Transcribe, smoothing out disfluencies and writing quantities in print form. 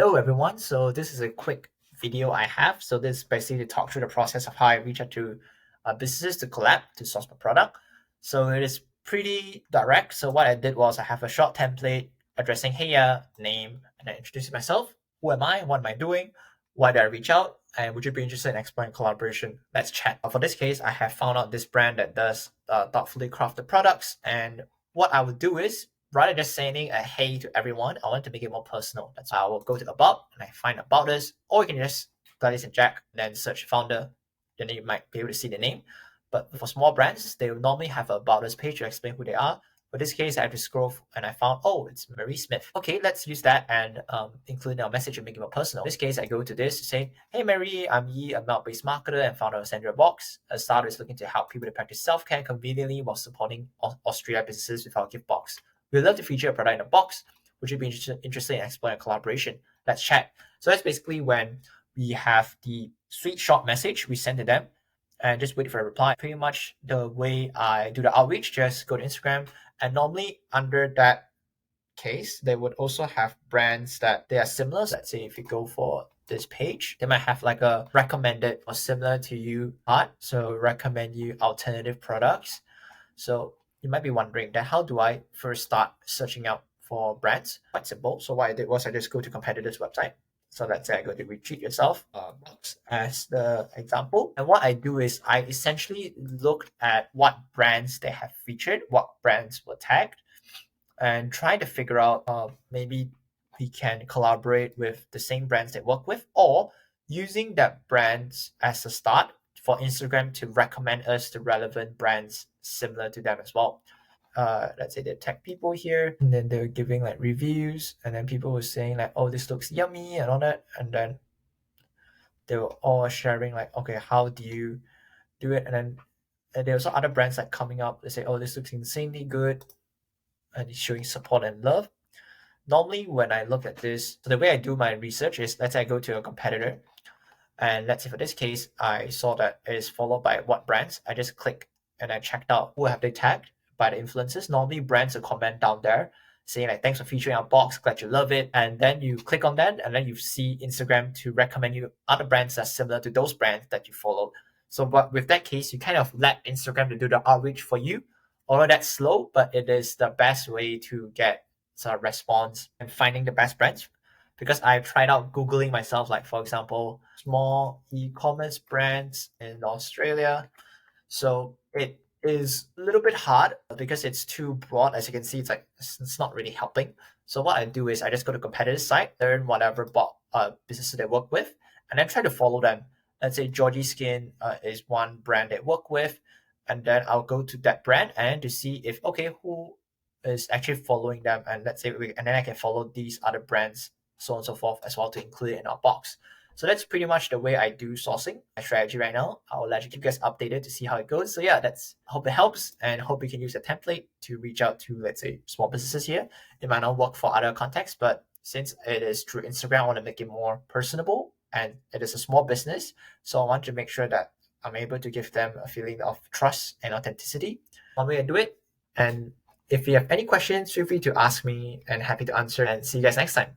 Hello everyone, so this is a quick video I have. So this is basically to talk through the process of how I reach out to businesses to collab to source my product. So it is pretty direct. So what I did was I have a short template addressing Heya, name, and then introducing myself. Who am I? What am I doing? Why did I reach out? And would you be interested in exploring collaboration? Let's chat. For this case, I have found out this brand that does thoughtfully crafted products. And what I would do is rather than just sending a hey to everyone, I want to make it more personal. That's why I will go to about and I find about us, or you can just Gladys and Jack, and then search founder, then you might be able to see the name. But for small brands, they will normally have a about us page to explain who they are. For this case, I have to scroll and I found, oh, it's Marie Smith. Okay, let's use that and include our message and make it more personal. In this case, I go to this to say, hey, Marie, I'm Yi, a mouth-based marketer and founder of Sandra Box. A startup is looking to help people to practice self-care conveniently while supporting Australia businesses with our gift box. We'd love to feature a product in a box. Would you be interested in exploring a collaboration? Let's chat. So that's basically when we have the sweet short message we send to them and just wait for a reply. Pretty much the way I do the outreach, just go to Instagram. And normally under that case, they would also have brands that they are similar. So let's say if you go for this page, they might have like a recommended or similar to you art. So recommend you alternative products. So you might be wondering that how do I first start searching out for brands? Quite simple. So what I did was I just go to competitors' website. So let's say I go to Retreat Yourself box as the example. And what I do is I essentially looked at what brands they have featured, what brands were tagged, and try to figure out maybe we can collaborate with the same brands they work with, or using that brands as a start for Instagram to recommend us the relevant brands similar to them as well. Let's say they tag people here and then they're giving like reviews and then people were saying like, oh, this looks yummy and all that. And then they were all sharing like, okay, how do you do it? And then there's also other brands like coming up. They say, oh, this looks insanely good. And it's showing support and love. Normally when I look at this, so the way I do my research is let's say I go to a competitor and let's say for this case, I saw that it is followed by what brands. I just click and I checked out who have they tagged by the influencers. Normally brands will comment down there saying like, thanks for featuring our box, glad you love it. And then you click on that and then you see Instagram to recommend you other brands that are similar to those brands that you follow. So but with that case, you kind of let Instagram to do the outreach for you. Although that's slow, but it is the best way to get a response and finding the best brands, because I've tried out Googling myself, like for example, small e-commerce brands in Australia. So it is a little bit hard because it's too broad. As you can see, it's like it's not really helping. So what I do is I just go to competitors' site, learn whatever businesses they work with, and then try to follow them. Let's say Georgie Skin is one brand they work with, and then I'll go to that brand and to see if okay who is actually following them, and let's say and then I can follow these other brands, so on and so forth as well to include it in our box. So that's pretty much the way I do sourcing my strategy right now. I'll let you keep you guys updated to see how it goes. So yeah, that's hope it helps and hope you can use a template to reach out to let's say small businesses here. It might not work for other contexts, but since it is through Instagram, I want to make it more personable and it is a small business. So I want to make sure that I'm able to give them a feeling of trust and authenticity. One way I do it. And if you have any questions, feel free to ask me and happy to answer and see you guys next time.